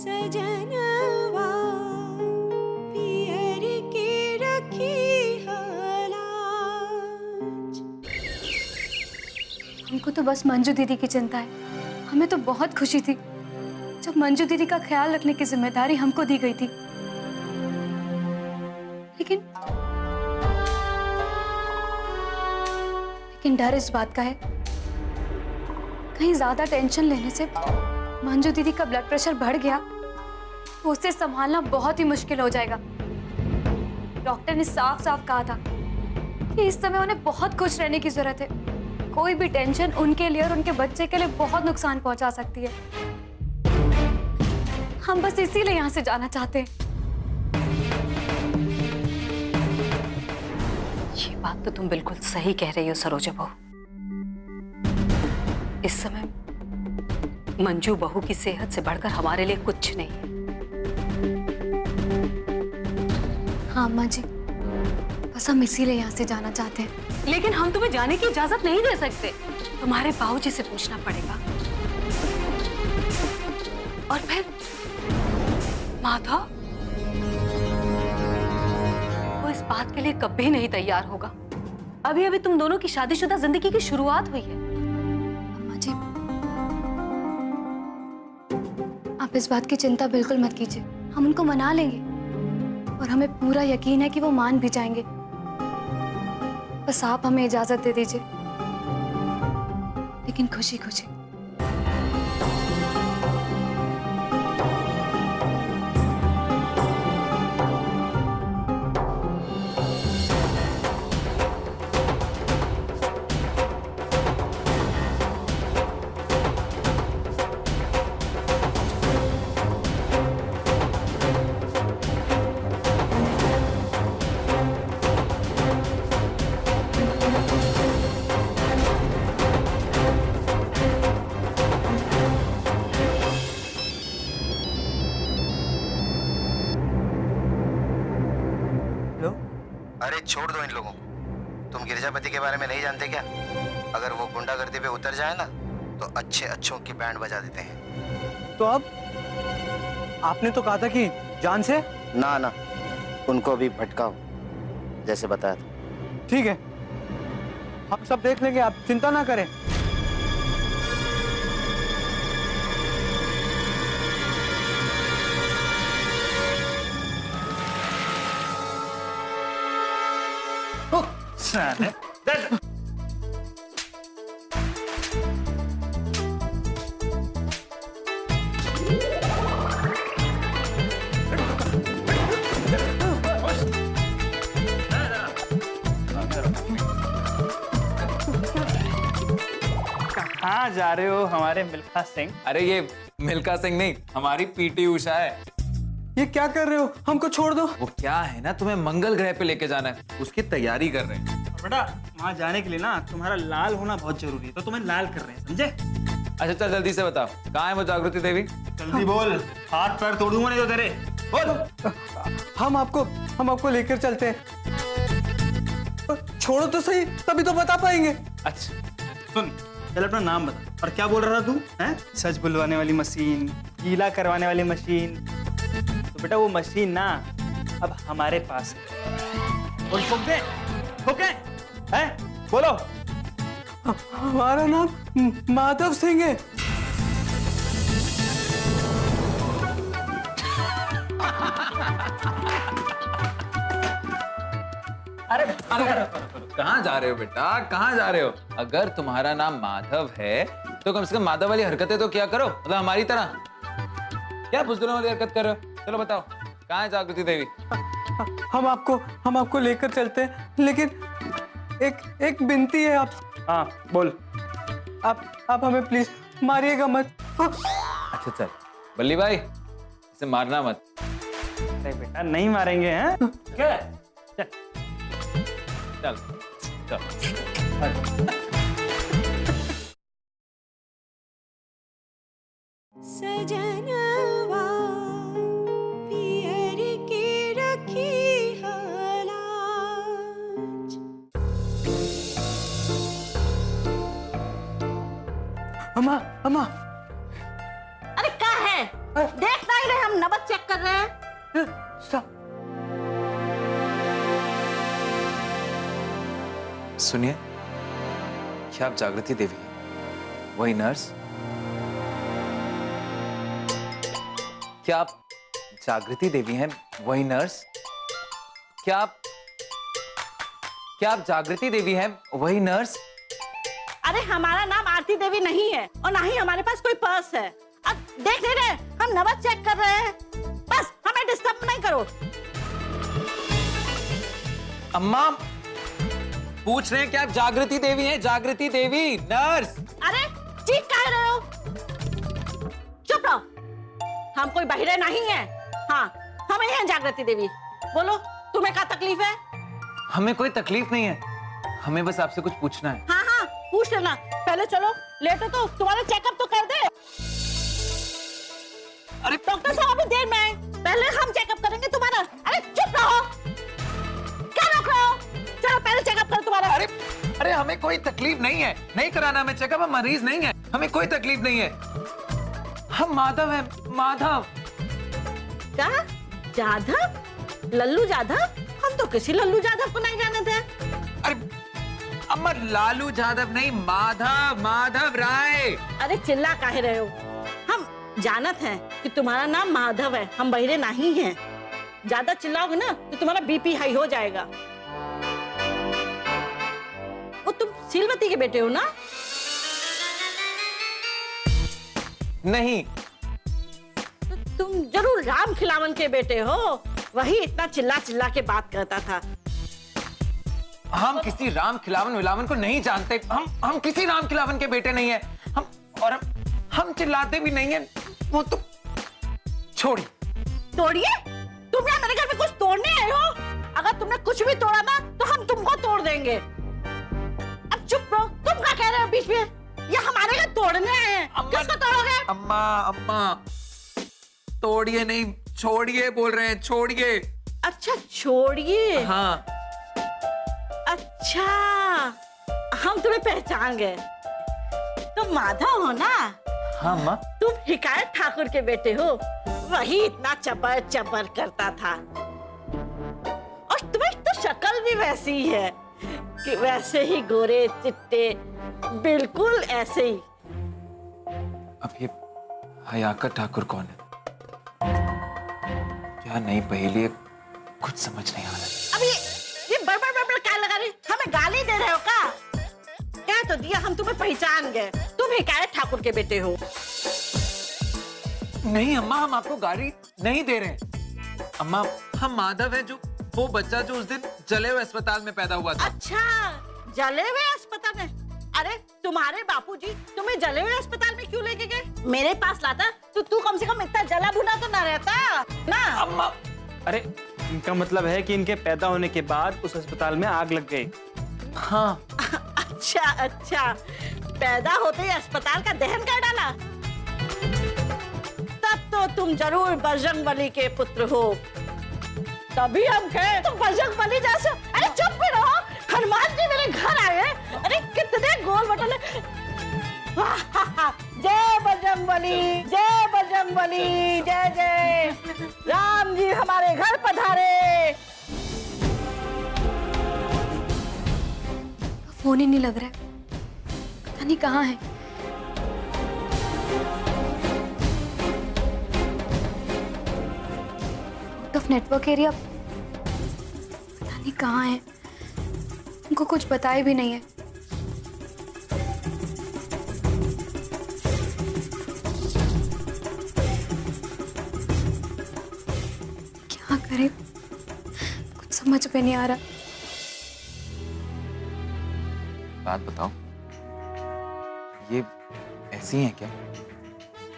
सजनवा पियर के रखी हालाज। हमको तो बस मंजू दीदी की चिंता है। हमें तो बहुत खुशी थी जब मंजू दीदी का ख्याल रखने की जिम्मेदारी हमको दी गई थी, लेकिन डर इस बात का है कहीं ज्यादा टेंशन लेने से मंजू दीदी का ब्लड प्रेशर बढ़ गया तो उसे संभालना बहुत ही मुश्किल हो जाएगा। डॉक्टर ने साफ साफ कहा था कि इस समय उन्हें बहुत खुश रहने की जरूरत है। कोई भी टेंशन उनके लिए और उनके बच्चे के लिए बहुत नुकसान पहुंचा सकती है। हम बस इसीलिए यहाँ से जाना चाहते हैं। ये बात तो तुम बिल्कुल सही कह रही हो सरोजा बहू। इस समय मंजू बहू की सेहत से बढ़कर हमारे लिए कुछ नहीं है। हाँ अम्मा जी, बस हम इसीलिए यहाँ से जाना चाहते हैं। लेकिन हम तुम्हें जाने की इजाजत नहीं दे सकते। तुम्हारे बाबूजी से पूछना पड़ेगा। और फिर माधव, वो इस बात के लिए कभी नहीं तैयार होगा। अभी अभी तुम दोनों की शादीशुदा जिंदगी की शुरुआत हुई है। अम्मा जी, आप इस बात की चिंता बिल्कुल मत कीजिए। हम उनको मना लेंगे और हमें पूरा यकीन है कि वो मान भी जाएंगे। बस आप हमें इजाजत दे दीजिए, लेकिन खुशी खुशी। अरे छोड़ दो इन लोगों को। तुम गिरजापति के बारे में नहीं जानते क्या? अगर वो गुंडागर्दी पे उतर जाए ना तो अच्छे अच्छों की बैंड बजा देते हैं। तो अब आपने तो कहा था कि जान से ना ना, उनको भी भटकाओ जैसे बताया था। ठीक है, हम सब देख लेंगे, आप चिंता ना करें। कहाँ जा रहे हो हमारे मिल्खा सिंह? अरे ये मिल्खा सिंह नहीं, हमारी पीटी उषा है। ये क्या कर रहे हो? हमको छोड़ दो। वो क्या है ना, तुम्हें मंगल ग्रह पे लेके जाना है, उसकी तैयारी कर रहे हैं। बेटा वहाँ जाने के लिए ना तुम्हारा लाल होना बहुत जरूरी है, तो तुम्हें लाल कर रहे हैं, समझे? अच्छा चल जल्दी से बताओ, कहाँ है वो जागृति देवी? जल्दी बोल, हाथ पैर तोड़ दूंगा नहीं तो तेरे। बोल। हम आपको लेकर चलते हैं। छोड़ो तो सही, तभी तो बता पाएंगे। अच्छा सुन, चल अपना नाम बता। और क्या बोल रहा था तू? हैं? सच बुलवाने वाली मशीन, गीला करवाने वाली मशीन। तो बेटा वो मशीन ना अब हमारे पास है। बोल, ठोक दे, ठोके, हैं? बोलो। हमारा नाम माधव सिंह है। अरे कहाँ जा रहे हो बेटा, कहाँ जा रहे हो? अगर तुम्हारा नाम माधव है तो कम से कम माधव वाली हरकतें तो क्या करो, मतलब हमारी तरह। क्या बुज़दिलों वाली हरकत कर रहे हो? चलो बताओ, कहाँ है जागृति देवी? हम आपको लेकर चलते हैं, लेकिन एक विनती है आप। हाँ बोल। आप हमें प्लीज मारिएगा मत। अच्छा चल बल्ली भाई, इसे मारना मत। नहीं बेटा नहीं मारेंगे, हैं? क्या? चल चल चल। सजनवा पियर के रखी हालाज। अम्मा, अरे क्या है? देख बता ही रहे हम नबज चेक कर रहे हैं। स्टॉप। सुनिए, क्या आप जागृति देवी हैं? वही नर्स? क्या आप जागृति देवी हैं? वही नर्स? क्या आप जागृति देवी हैं? वही नर्स? अरे हमारा नाम आरती देवी नहीं है और ना ही हमारे पास कोई पर्स है। अब देख नहीं रहे हम नबज चेक कर रहे हैं, बस हमें डिस्टर्ब नहीं करो। अम्मा पूछ रहे हैं कि आप जागृति देवी हैं? जागृति देवी नर्स? अरे चीख कह रहे हो? चुप रहो, हम कोई बहिरे नहीं है। हाँ, हम ही हैं जागृति देवी। बोलो तुम्हें क्या तकलीफ है? हमें कोई तकलीफ नहीं है, हमें बस आपसे कुछ पूछना है। हाँ हाँ पूछ लेना, पहले चलो लेटो तो तुम्हारा चेकअप तो कर दे। अरे डॉक्टर साहब अभी देर में आए, पहले हम चेकअप करेंगे तुम्हारा। अरे चुप रहो, क्या रोक रहे हो? चलो पहले चेकअप करो तुम्हारा। अरे हमें कोई तकलीफ नहीं है, नहीं कराना हमें चेकअप, हम मरीज नहीं है, हमें कोई तकलीफ नहीं है। हम माधव हैं, माधव। क्या? जाधव? लल्लू जाधव? हम तो किसी लल्लू जाधव को नहीं जानते हैं। अरे अम्मा, लालू जाधव नहीं, माधव, माधव राय। अरे चिल्ला काहे रहे हो? हम जानत हैं कि तुम्हारा नाम माधव है, हम बहिरे नहीं हैं। ज्यादा चिल्लाओगे ना तो तुम्हारा बीपी हाई हो जाएगा। वो तुम सीलवती के बेटे हो ना? नहीं। तो तुम जरूर राम खिलावन के बेटे हो, वही इतना चिल्ला चिल्ला के बात करता था। हम किसी राम खिलावन विलावन को नहीं जानते, हम किसी राम खिलावन के बेटे नहीं है। हम चिल्लाते भी नहीं है। वो तो छोड़ी। तोड़िए? तुम यहाँ मेरे घर में कुछ तोड़ने आए हो? अगर तुमने कुछ भी तोड़ा ना तो हम तुमको तोड़ देंगे। अब चुप रहो, तुम क्या कह रहे हो बीच में? ये हमारे घर तोड़ने आए हैं, किसको तोड़ोगे? अम्मा तोड़िए नहीं, छोड़िए बोल रहे हैं, छोड़िए। अच्छा छोड़िए। हाँ। अच्छा हम तुम्हें पहचान गए, तुम माधव हो ना? हाँ माँ। तुम हिकायत ठाकुर के बेटे हो, वही इतना चपर चपर करता था। और तुम्हें तो शक्ल भी वैसी ही है कि वैसे ही गोरे चिट्टे, बिल्कुल ऐसे ही। अब ये हयाकत ठाकुर कौन है? क्या नई पहेली है, कुछ समझ नहीं आ रहा। अब ये बड़बड़ क्या लगा रही? हमें गाली दे रहे हो क्या? कह तो दिया हम तुम्हें पहचान गए, तुम हिकायत ठाकुर के बेटे हो। नहीं अम्मा, हम आपको गाली नहीं दे रहे। अम्मा, हम माधव है, जो वो बच्चा जो उस दिन जले हुए अस्पताल में पैदा हुआ था। अच्छा, जले हुए अस्पताल में? अरे तुम्हारे बापूजी तुम्हें जले हुए अस्पताल में क्यों लेके गए? मेरे पास लाता तो तू कम से कम इतना जला भुना तो ना रहता ना। अम्मा, अरे इनका मतलब है कि इनके पैदा होने के बाद उस अस्पताल में आग लग गई। हाँ। अच्छा, पैदा होते ही अस्पताल का दहन कर डाला? तब तो तुम जरूर बजरंगबली के पुत्र हो। तभी हम कहे तुम बजरंगबली जैसे। अरे चुप भी रहो, हनुमान जी मेरे घर आए। अरे कितने गोल बटन। जय बजरंगबली, जय बजरंगबली, जय जय। राम जी हमारे घर पधारे। फोन ही नहीं लग रहा है, पता नहीं कहाँ है। आउट ऑफ नेटवर्क एरिया, पता नहीं कहाँ है। उनको कुछ बताया भी नहीं है। क्या करें, कुछ समझ में नहीं आ रहा। बात बताओ, ये ऐसी है क्या?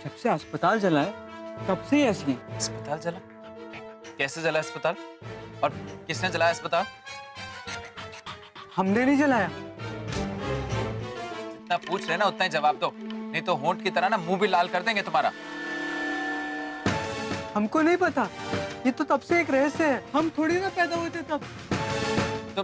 जब से अस्पताल जला है तब से ही ऐसी है। अस्पताल जला? कैसे जला अस्पताल? और किसने जलाया अस्पताल? हमने नहीं जलाया। जितना पूछ रहे ना उतना ही जवाब दो, नहीं तो होंठ की तरह ना मुंह भी लाल कर देंगे तुम्हारा। हमको नहीं पता, ये तो तब से एक रहस्य है। हम थोड़ी ना पैदा हुए थे तब। तो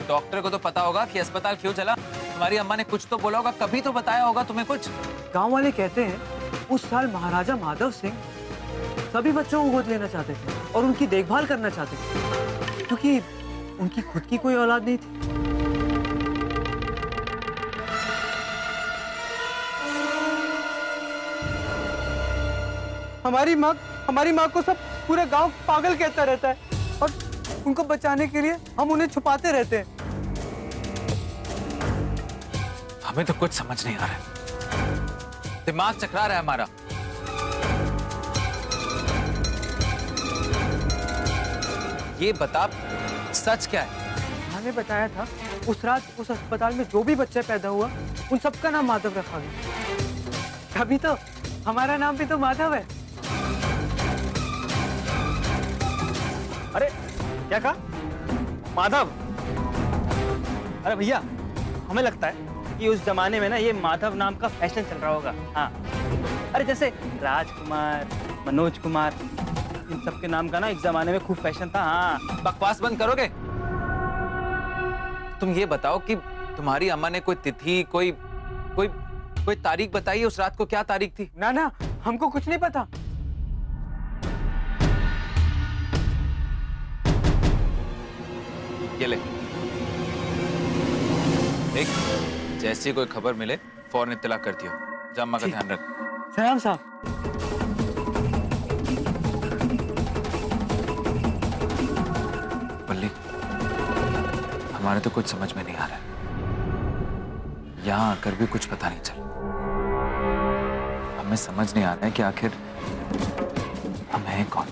डॉक्टर को तो पता होगा कि अस्पताल क्यों जला। तुम्हारी अम्मा ने कुछ तो बोला होगा, कभी तो बताया होगा तुम्हें कुछ। गांव वाले कहते हैं उस साल महाराजा माधव सिंह सभी बच्चों को गोद लेना चाहते थे और उनकी देखभाल करना चाहते थे, क्योंकि उनकी खुद की कोई औलाद नहीं थी। हमारी माँ को सब पूरा गांव पागल कहता रहता है और उनको बचाने के लिए हम उन्हें छुपाते रहते हैं। हमें तो कुछ समझ नहीं आ रहा है, दिमाग चकरा रहा है हमारा। ये बता, सच क्या है? माँ ने बताया था उस रात उस अस्पताल में जो भी बच्चा पैदा हुआ उन सबका नाम माधव रखा गया। तभी तो हमारा नाम भी तो माधव है। अरे क्या कहा? माधव? अरे भैया, हमें लगता है कि उस जमाने में ना ये माधव नाम का फैशन चल रहा होगा। हाँ, अरे जैसे राजकुमार, मनोज कुमार, इन सब के नाम का ना एक जमाने में खूब फैशन था। हाँ, बकवास बंद करोगे? तुम ये बताओ कि तुम्हारी अम्मा ने कोई तिथि, कोई तारीख बताई है? उस रात को क्या तारीख थी? ना, हमको कुछ नहीं पता। ये ले, देख, जैसी कोई खबर मिले फौरन इत्तला कर दियो। जा, अम्मा का ध्यान रख। सलाम साहब। बल्ली, हमारे तो कुछ समझ में नहीं आ रहा है। यहाँ आकर भी कुछ पता नहीं चल। हमें समझ नहीं आ रहा है कि आखिर हम हैं कौन।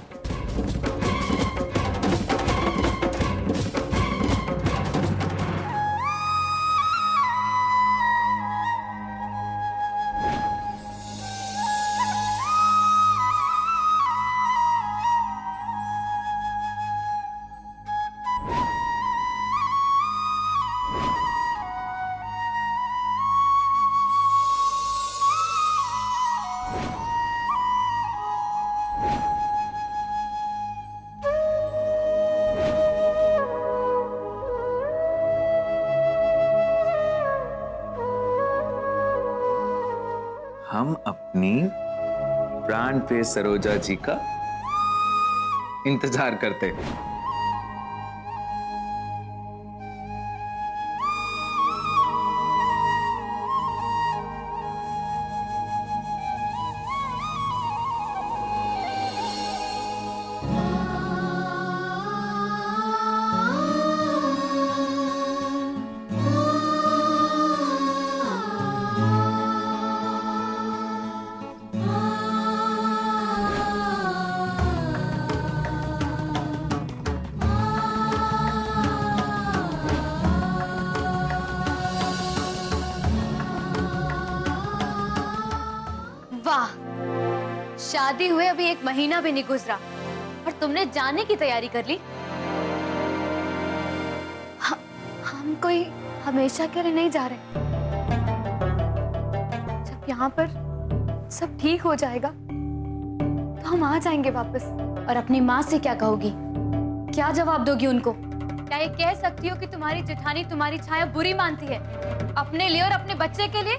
हम अपनी प्राण प्रिय सरोजा जी का इंतजार करते हैं। वाह, शादी हुए अभी 1 महीना भी नहीं गुजरा और तुमने जाने की तैयारी कर ली। हम कोई हमेशा के लिए नहीं जा रहे। जब यहाँ पर सब ठीक हो जाएगा तो हम आ जाएंगे वापस। और अपनी माँ से क्या कहोगी? क्या जवाब दोगी उनको? क्या ये कह सकती हो कि तुम्हारी जेठानी तुम्हारी छाया बुरी मानती है अपने लिए और अपने बच्चे के लिए?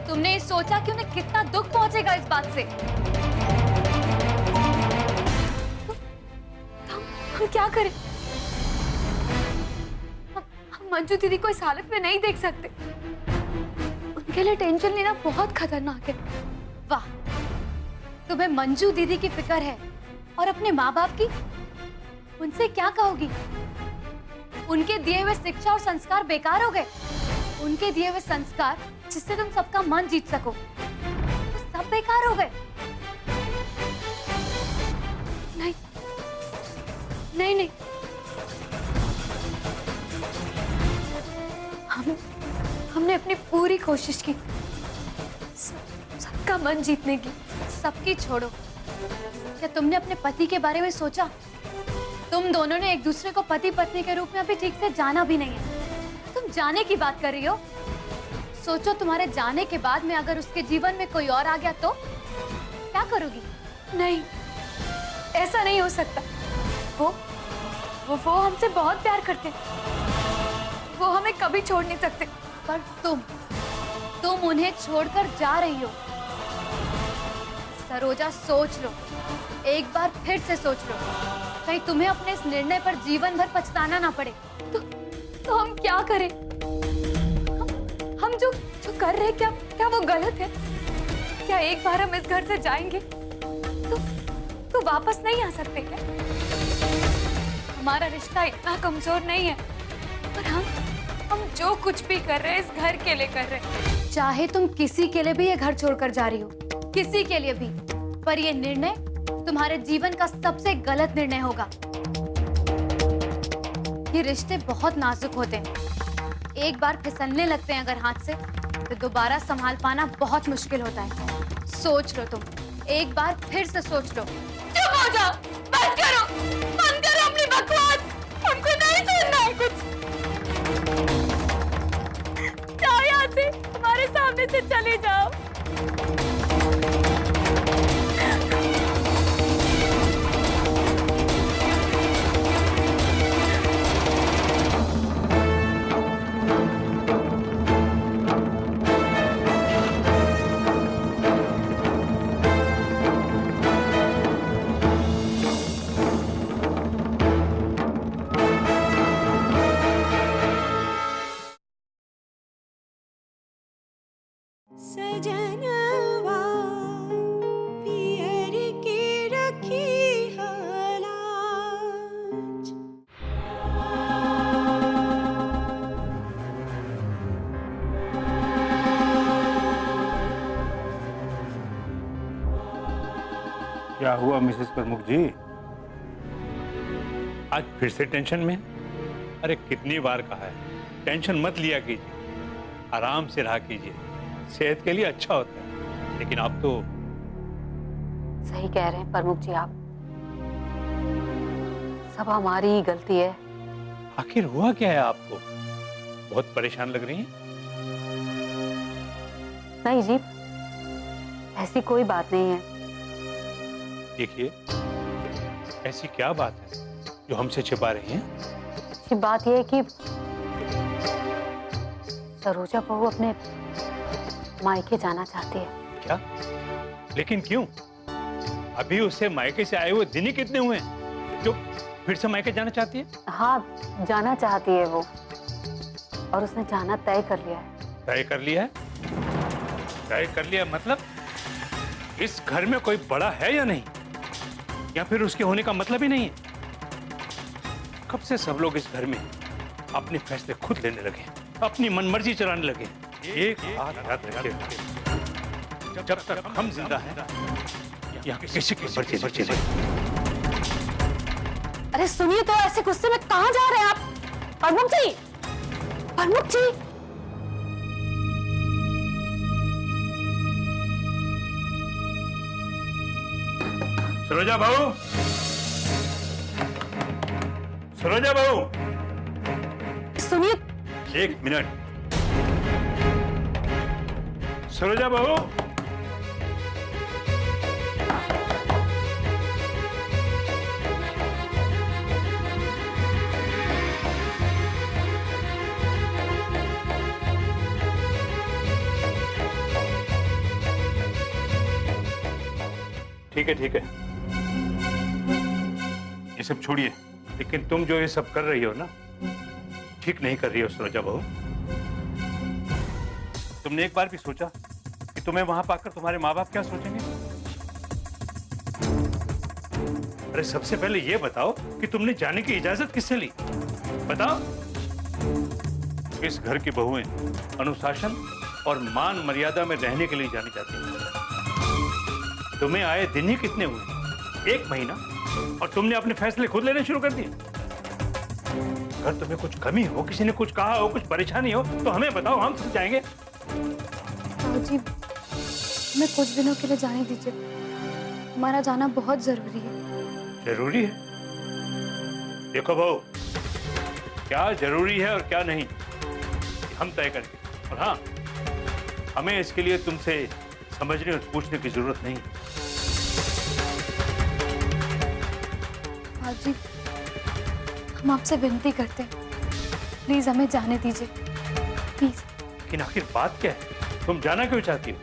तुमने ये सोचा कि उन्हें कितना दुख पहुंचेगा इस बात से? तो हम क्या करें? हम मंजू दीदी को इस हालत में नहीं देख सकते। उनके लिए टेंशन लेना बहुत खतरनाक है। वाह, तुम्हें मंजू दीदी की फिक्र है और अपने माँ बाप की? उनसे क्या कहोगी? उनके दिए हुए शिक्षा और संस्कार बेकार हो गए। उनके दिए हुए संस्कार जिससे तुम सबका मन जीत सको, तो सब बेकार हो गए। नहीं नहीं नहीं, हमने अपनी पूरी कोशिश की सबका मन जीतने की। सबकी छोड़ो, क्या तुमने अपने पति के बारे में सोचा? तुम दोनों ने एक दूसरे को पति पत्नी के रूप में अभी ठीक से जाना भी नहीं है। तुम जाने की बात कर रही हो। सोचो, तुम्हारे जाने के बाद में अगर उसके जीवन में कोई और आ गया तो क्या करोगी? नहीं, ऐसा नहीं हो सकता। वो हमसे बहुत प्यार करते हैं। वो हमें कभी छोड़ नहीं सकते। पर तुम उन्हें छोड़कर जा रही हो। सरोजा सोच लो, एक बार फिर से सोच लो, कहीं तुम्हें अपने इस निर्णय पर जीवन भर पछताना ना पड़े। तो हम क्या करें? हम जो जो कर रहे हैं, क्या वो गलत है? क्या एक बार हम इस घर से जाएंगे तो वापस नहीं आ सकते क्या? हमारा रिश्ता इतना कमजोर नहीं है, और हम जो कुछ भी कर रहे हैं इस घर के लिए कर रहे हैं। चाहे तुम किसी के लिए भी ये घर छोड़कर जा रही हो, किसी के लिए भी, पर ये निर्णय तुम्हारे जीवन का सबसे गलत निर्णय होगा। ये रिश्ते बहुत नाजुक होते हैं, एक बार फिसलने लगते हैं अगर हाथ से, तो दोबारा संभाल पाना बहुत मुश्किल होता है। सोच लो तुम, एक बार फिर से सोच लो। चुप हो जाओ, बंद करो अपनी बकवास, हमको नहीं सुनना है कुछ। जाओ यहाँ से, हमारे सामने से चले जाओ। सजनवा पियर के रखी हलाज। क्या हुआ मिसेस प्रमुख जी? आज फिर से टेंशन में? अरे कितनी बार कहा है, टेंशन मत लिया कीजिए, आराम से रहा कीजिए, सेहत के लिए अच्छा होता है। लेकिन आप तो सही कह रहे हैं प्रमुख जी, आप सब हमारी ही गलती है। आखिर हुआ क्या है आपको? बहुत परेशान लग रही हैं। नहीं जी, ऐसी कोई बात नहीं है। देखिए, ऐसी क्या बात है जो हमसे छिपा रही हैं? अच्छी बात यह है कि सरोजा बहू अपने मायके जाना चाहती है। क्या? लेकिन क्यों? अभी उससे मायके से आए हुए दिन ही कितने हुए हैं जो फिर से मायके जाना चाहती है? हाँ, जाना चाहती है वो, और उसने जाना तय कर लिया है। तय कर लिया है? तय कर लिया मतलब इस घर में कोई बड़ा है या नहीं, या फिर उसके होने का मतलब ही नहीं है? कब से सब लोग इस घर में अपने फैसले खुद लेने लगे, अपनी मनमर्जी चलाने लगे। एक बात याद रखिए, जब तक हम जिंदा हैं, यहाँ किसी की मर्जी नहीं चलेगी। अरे सुनिए तो, ऐसे गुस्से में कहाँ जा रहे हैं आप? प्रमुख जी, प्रमुख जी। सरोजा बहू, सरोजा बहू, सुनिए। एक मिनट। सरोजा बहू, ठीक है ठीक है, ये सब छोड़िए, लेकिन तुम जो ये सब कर रही हो ना, ठीक नहीं कर रही हो सरोजा बहू। तुमने एक बार भी सोचा कि तुम्हें वहां पाकर तुम्हारे माँ बाप क्या सोचेंगे? अरे सबसे पहले ये बताओ कि तुमने जाने की इजाजत किससे ली? बताओ। इस घर की बहुएं अनुशासन और मान मर्यादा में रहने के लिए जानी जाती हैं। तुम्हें आए दिन ही कितने हुए? 1 महीना, और तुमने अपने फैसले खुद लेने शुरू कर दिए। अगर तुम्हें कुछ कमी हो, किसी ने कुछ कहा हो, कुछ परेशानी हो, तो हमें बताओ, हम समझाएंगे। जी, हमें कुछ दिनों के लिए जाने दीजिए, हमारा जाना बहुत जरूरी है। जरूरी है? देखो बहू, क्या जरूरी है और क्या नहीं, हम तय करेंगे। और हाँ, हमें इसके लिए तुमसे समझने और पूछने की जरूरत नहीं। जी, हम आपसे विनती करते हैं, प्लीज हमें जाने दीजिए, प्लीज। लेकिन आखिर बात क्या है? तुम जाना क्यों चाहती हो?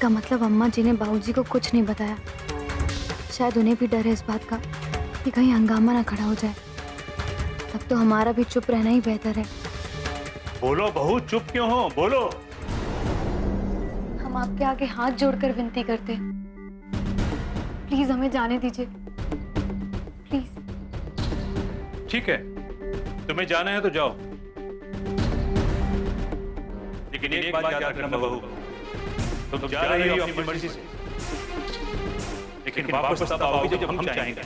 इसका मतलब अम्मा जी ने बाबूजी को कुछ नहीं बताया। शायद उन्हें भी डर है इस बात का कि कहीं हंगामा ना खड़ा हो जाए। तब तो हमारा भी चुप रहना ही बेहतर है। बोलो बहू, चुप क्यों हो? बोलो। हम आपके आगे हाथ जोड़कर विनती करते हैं, प्लीज हमें जाने दीजिए, प्लीज। ठीक है, तुम्हें जाना है तो जाओ, लेकिन एक बात याद रखना बहू, तुम जा रही हो अपनी मर्जी से, लेकिन वापस तब आओगे जब हम चाहेंगे।